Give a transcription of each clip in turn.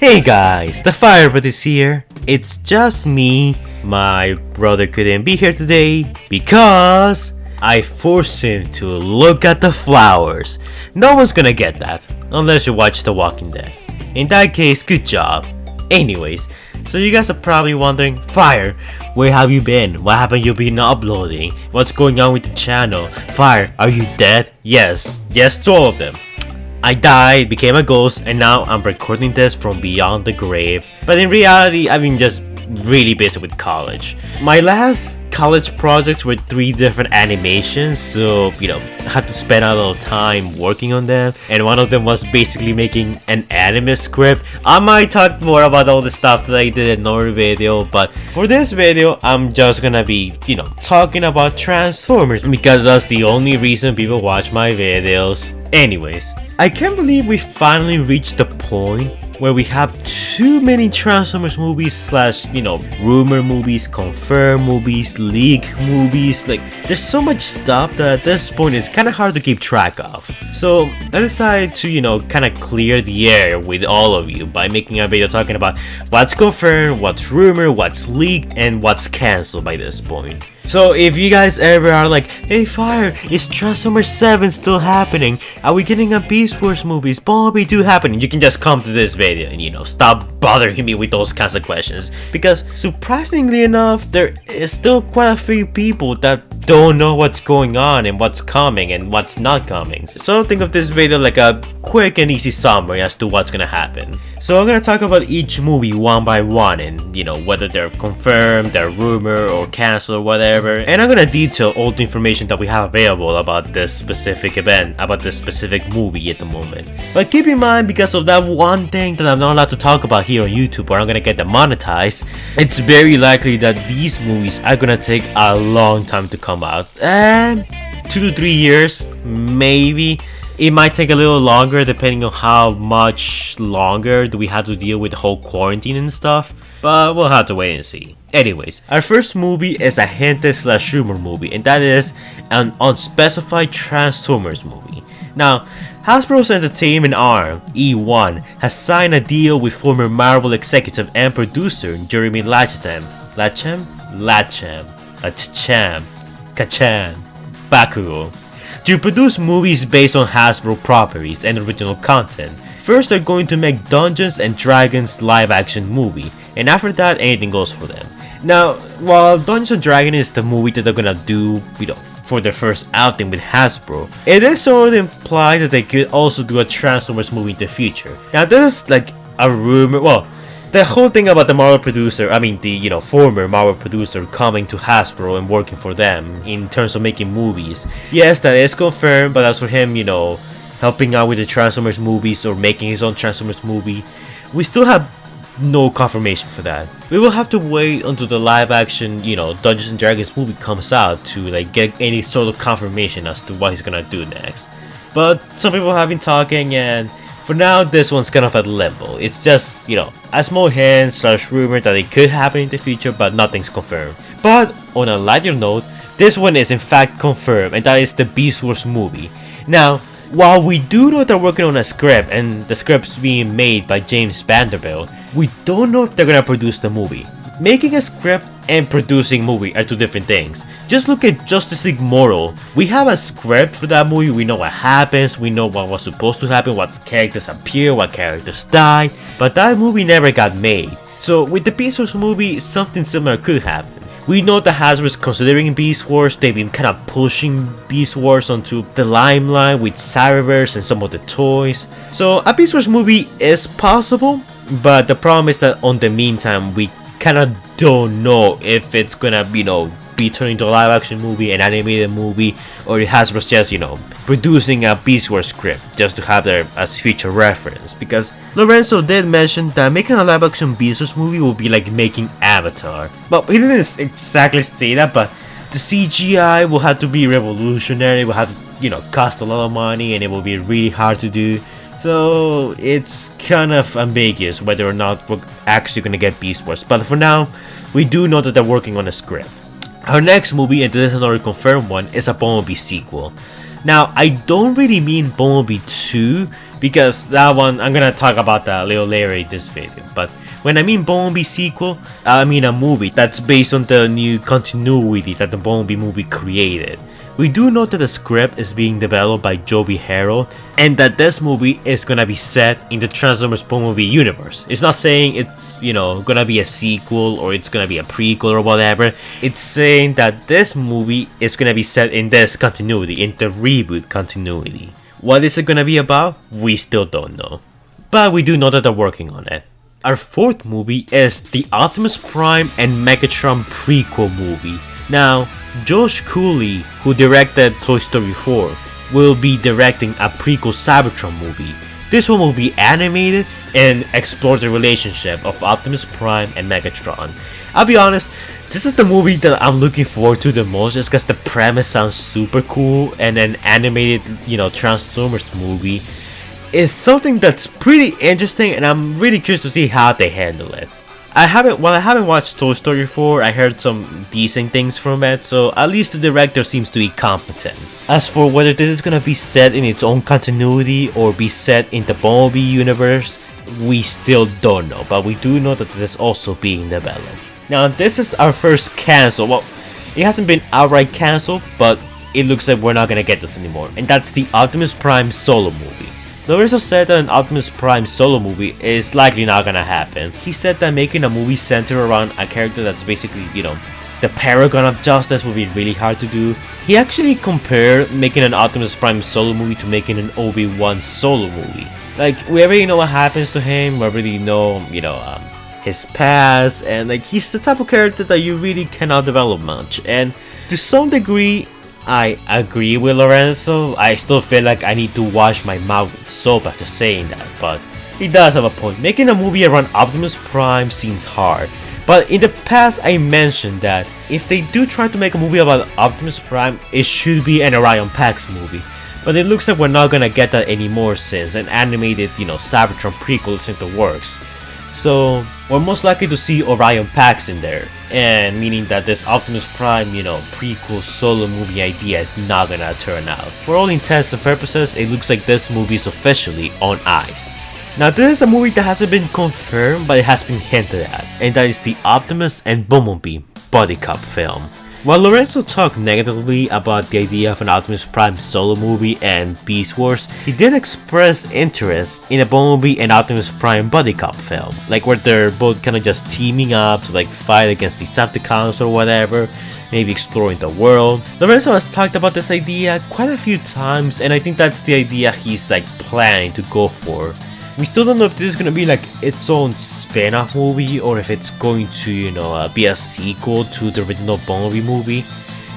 Hey guys, the Firebird is here. It's just me. My brother couldn't be here today because I forced him to look at the flowers. No one's gonna get that unless you watch The Walking Dead. In that case, good job. Anyways, so you guys are probably wondering, Fire, where have you been? What happened you've been uploading? What's going on with the channel? Fire, are you dead? Yes to all of them. I died, became a ghost, and now I'm recording this from beyond the grave. But in reality, I've been just really busy with college. My last college projects were 3 different animations, so I had to spend a little time working on them, and one of them was basically making an anime script. I might talk more about all the stuff that I did in another video, but for this video I'm just gonna be talking about Transformers because that's the only reason people watch my videos. Anyways, I can't believe we finally reached the point where we have too many Transformers movies slash rumor movies, confirmed movies, leak movies. Like, there's so much stuff that at this point it's kind of hard to keep track of. So I decided to kind of clear the air with all of you by making a video talking about what's confirmed, what's rumor, what's leaked, and what's cancelled by this point. So if you guys ever are like, hey Fire, is Transformers 7 still happening? Are we getting a Beast Wars movie? Is Bumblebee 2 happening? You can just come to this video and stop bothering me with those kinds of questions. Because surprisingly enough, there is still quite a few people that don't know what's going on and what's coming and what's not coming. So think of this video like a quick and easy summary as to what's gonna happen. So I'm gonna talk about each movie one by one and whether they're confirmed, they're rumor or canceled or whatever. And I'm gonna detail all the information that we have available about this specific event, about this specific movie at the moment. But keep in mind, because of that one thing that I'm not allowed to talk about here on YouTube or I'm gonna get demonetized, it's very likely that these movies are gonna take a long time to come out. And 2 to 3 years, maybe. It might take a little longer depending on how much longer do we have to deal with the whole quarantine and stuff, but we'll have to wait and see. Anyways, our first movie is a hinted slash rumor movie, and that is an unspecified Transformers movie. Now, Hasbro's entertainment arm, E1, has signed a deal with former Marvel executive and producer Jeremy Lacham, Kachan, Bakugo, to produce movies based on Hasbro properties and original content. First, they're going to make Dungeons and Dragons live-action movie, and after that, anything goes for them. Now, while Dungeons and Dragons is the movie that they're gonna do, for their first outing with Hasbro, it is sort of implied that they could also do a Transformers movie in the future. Now, this is like a rumor. Well, the whole thing about the Marvel producer, the former Marvel producer coming to Hasbro and working for them in terms of making movies. Yes, that is confirmed, but as for him, helping out with the Transformers movies or making his own Transformers movie, we still have no confirmation for that. We will have to wait until the live action, Dungeons and Dragons movie comes out to get any sort of confirmation as to what he's gonna do next. But some people have been talking, and for now, this one's kind of at limbo. It's just, a small hint slash rumor that it could happen in the future, but nothing's confirmed. But on a lighter note, this one is in fact confirmed, and that is the Beast Wars movie. Now, while we do know they're working on a script, and the script's being made by James Vanderbilt, we don't know if they're gonna produce the movie. Making a script and producing movie are 2 different things. Just look at Justice League Mortal. We have a script for that movie, we know what happens, we know what was supposed to happen, what characters appear, what characters die, but that movie never got made. So with the Beast Wars movie, something similar could happen. We know that Hasbro is considering Beast Wars. They've been kind of pushing Beast Wars onto the limelight with Cyberverse and some of the toys. So a Beast Wars movie is possible, but the problem is that on the meantime, we kind of don't know if it's gonna be turned into a live action movie, an animated movie, or it Hasbro's just producing a Beast Wars script just to have there as future reference. Because Lorenzo did mention that making a live action Beast Wars movie will be like making Avatar. Well, he didn't exactly say that, but the CGI will have to be revolutionary, will have to cost a lot of money, and it will be really hard to do. So it's kind of ambiguous whether or not we're actually gonna get Beast Wars. But for now, we do know that they're working on a script. Our next movie, and this is another confirmed one, is a Bumblebee sequel. Now, I don't really mean Bumblebee 2 because that one I'm gonna talk about that a little later in this video. But when I mean Bumblebee sequel, I mean a movie that's based on the new continuity that the Bumblebee movie created. We do know that the script is being developed by Joby Harold, and that this movie is gonna be set in the Transformers Bumblebee universe. It's not saying it's, gonna be a sequel or it's gonna be a prequel or whatever. It's saying that this movie is gonna be set in this continuity, in the reboot continuity. What is it gonna be about? We still don't know. But we do know that they're working on it. Our fourth movie is the Optimus Prime and Megatron prequel movie. Now, Josh Cooley, who directed Toy Story 4, will be directing a prequel Cybertron movie. This one will be animated and explore the relationship of Optimus Prime and Megatron. I'll be honest, this is the movie that I'm looking forward to the most just because the premise sounds super cool, and an animated, Transformers movie is something that's pretty interesting, and I'm really curious to see how they handle it. I haven't watched Toy Story 4, I heard some decent things from it, so at least the director seems to be competent. As for whether this is gonna be set in its own continuity or be set in the Bumblebee universe, we still don't know, but we do know that this is also being developed. Now, this is our first cancel. Well, it hasn't been outright cancelled, but it looks like we're not gonna get this anymore, and that's the Optimus Prime solo movie. Lorenzo said that an Optimus Prime solo movie is likely not gonna happen. He said that making a movie centered around a character that's basically, the paragon of justice would be really hard to do. He actually compared making an Optimus Prime solo movie to making an Obi-Wan solo movie. Like, we already know what happens to him, we already know, his past, and like, he's the type of character that you really cannot develop much. And to some degree, I agree with Lorenzo. I still feel like I need to wash my mouth with soap after saying that, but he does have a point. Making a movie around Optimus Prime seems hard, but in the past I mentioned that if they do try to make a movie about Optimus Prime, it should be an Orion Pax movie. But it looks like we're not gonna get that anymore since an animated, Cybertron prequel is in the works. So we're most likely to see Orion Pax in there, and meaning that this Optimus Prime, prequel solo movie idea is not gonna turn out. For all intents and purposes, it looks like this movie is officially on ice. Now, this is a movie that hasn't been confirmed, but it has been hinted at, and that is the Optimus and Bumblebee buddy cop film. While Lorenzo talked negatively about the idea of an Optimus Prime solo movie and Beast Wars, he did express interest in a Bumblebee and Optimus Prime buddy cop film, like where they're both kind of just teaming up to like fight against Decepticons or whatever, maybe exploring the world. Lorenzo has talked about this idea quite a few times, and I think that's the idea he's like planning to go for. We still don't know if this is gonna be like its own spin-off movie or if it's going to, be a sequel to the original Bumblebee movie.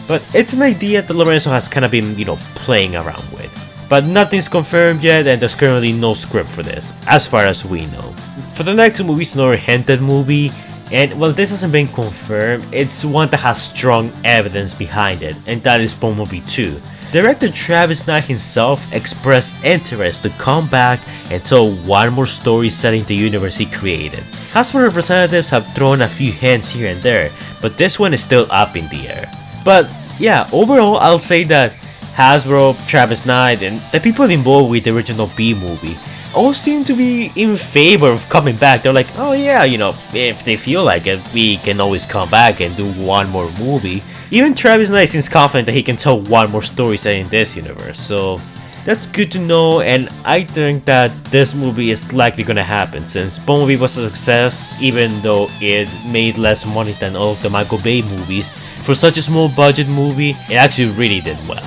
But it's an idea that Lorenzo has kind of been, playing around with. But nothing's confirmed yet, and there's currently no script for this, as far as we know. For the next movie, it's another hinted movie, and while this hasn't been confirmed, it's one that has strong evidence behind it, and that is Bumblebee 2. Director Travis Knight himself expressed interest to come back and tell one more story set in the universe he created. Hasbro representatives have thrown a few hints here and there, but this one is still up in the air. But yeah, overall I'll say that Hasbro, Travis Knight, and the people involved with the original B movie all seem to be in favor of coming back. They're like, oh yeah, if they feel like it, we can always come back and do one more movie. Even Travis Knight seems confident that he can tell one more story set in this universe, so that's good to know, and I think that this movie is likely gonna happen since Bumblebee was a success, even though it made less money than all of the Michael Bay movies. For such a small budget movie, it actually really did well.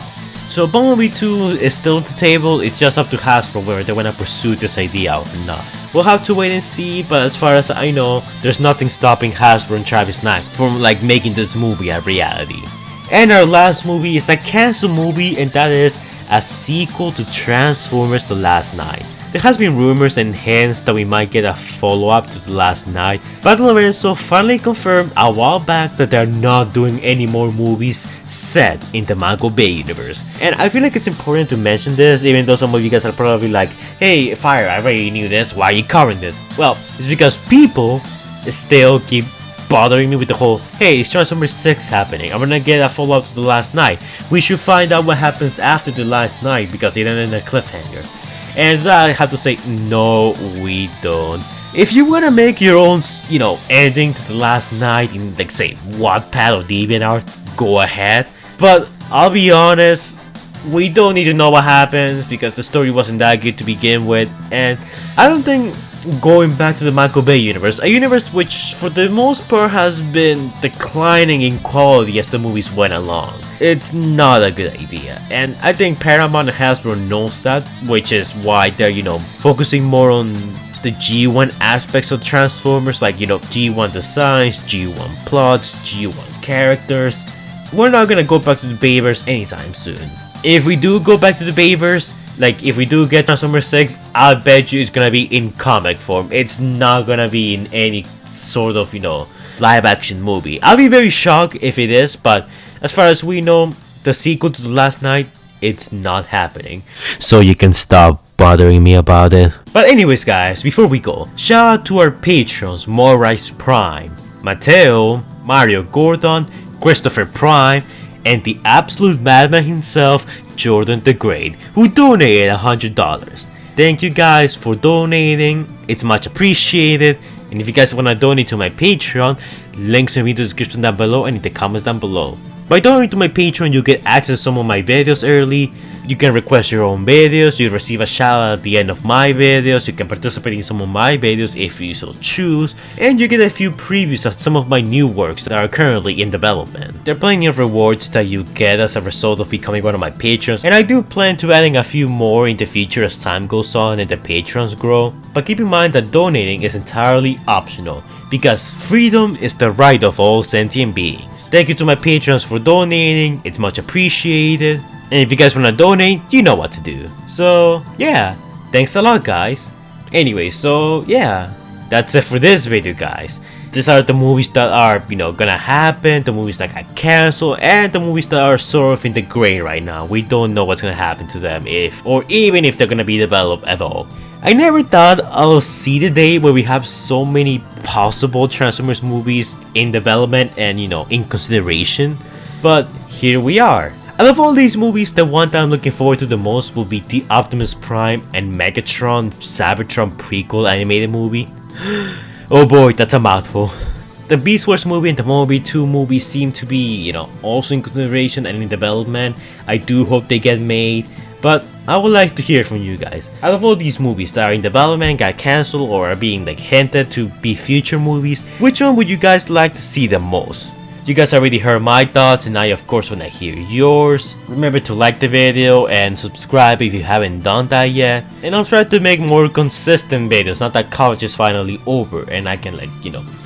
So Bumblebee 2 is still on the table, it's just up to Hasbro whether they wanna pursue this idea or not. We'll have to wait and see, but as far as I know, there's nothing stopping Hasbro and Travis Knight from making this movie a reality. And our last movie is a cancelled movie, and that is a sequel to Transformers The Last Night. There has been rumors and hints that we might get a follow-up to The Last Night, but Lorenzo finally confirmed a while back that they're not doing any more movies set in the Michael Bay universe. And I feel like it's important to mention this, even though some of you guys are probably like, hey Fire, I already knew this, why are you covering this? Well, it's because people still keep bothering me with the whole, hey, is Transformers 6 happening? I'm gonna get a follow-up to The Last Night. We should find out what happens after The Last Night because it ended in a cliffhanger. And I have to say, no, we don't. If you wanna make your own, ending to the last night in, like, say, Wattpad or DeviantArt, go ahead. But I'll be honest, we don't need to know what happens because the story wasn't that good to begin with, and I don't think going back to the Michael Bay universe, a universe which for the most part has been declining in quality as the movies went along, it's not a good idea. And I think Paramount and Hasbro knows that, which is why they're, focusing more on the G1 aspects of Transformers, like, G1 designs, G1 plots, G1 characters. We're not gonna go back to the Bayverse anytime soon. If we do go back to the Bayverse, like, if we do get Transformers 6, I'll bet you it's gonna be in comic form. It's not gonna be in any sort of, live action movie. I'll be very shocked if it is, but as far as we know, the sequel to The Last Night, it's not happening. So you can stop bothering me about it. But anyways guys, before we go, shout out to our patrons Morise Prime, Mateo, Mario Gordon, Christopher Prime, and the absolute madman himself, Jordan the Great, who donated $100. Thank you guys for donating, it's much appreciated. And if you guys want to donate to my Patreon, links will be in the description down below and in the comments down below. By donating to my Patreon, you get access to some of my videos early, you can request your own videos, you receive a shout out at the end of my videos, you can participate in some of my videos if you so choose, and you get a few previews of some of my new works that are currently in development. There are plenty of rewards that you get as a result of becoming one of my patrons, and I do plan to adding a few more in the future as time goes on and the patrons grow, but keep in mind that donating is entirely optional, because freedom is the right of all sentient beings. Thank you to my patrons for donating, it's much appreciated. And if you guys want to donate, you know what to do. So yeah, thanks a lot guys. Anyway, so yeah, that's it for this video guys. These are the movies that are, gonna happen, the movies that got cancelled, and the movies that are sort of in the gray right now. We don't know what's gonna happen to them, or even if they're gonna be developed at all. I never thought I'll see the day where we have so many possible Transformers movies in development and, in consideration. But here we are. Out of all these movies, the one that I'm looking forward to the most will be the Optimus Prime and Megatron Cybertron prequel animated movie. Oh boy, that's a mouthful. The Beast Wars movie and the Bumblebee 2 movie seem to be, also in consideration and in development. I do hope they get made, but I would like to hear from you guys. Out of all these movies that are in development, got cancelled, or are being hinted to be future movies, which one would you guys like to see the most? You guys already heard my thoughts, and I of course want to hear yours. Remember to like the video and subscribe if you haven't done that yet. And I'll try to make more consistent videos, not that college is finally over and I can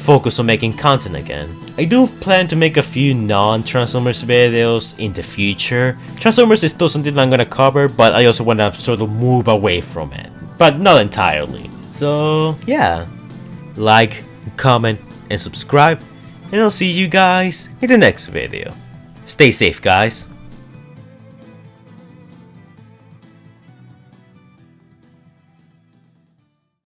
focus on making content again. I do plan to make a few non-Transformers videos in the future. Transformers is still something I'm gonna cover, but I also want to sort of move away from it. But not entirely. So yeah, like, comment, and subscribe. And I'll see you guys in the next video. Stay safe guys.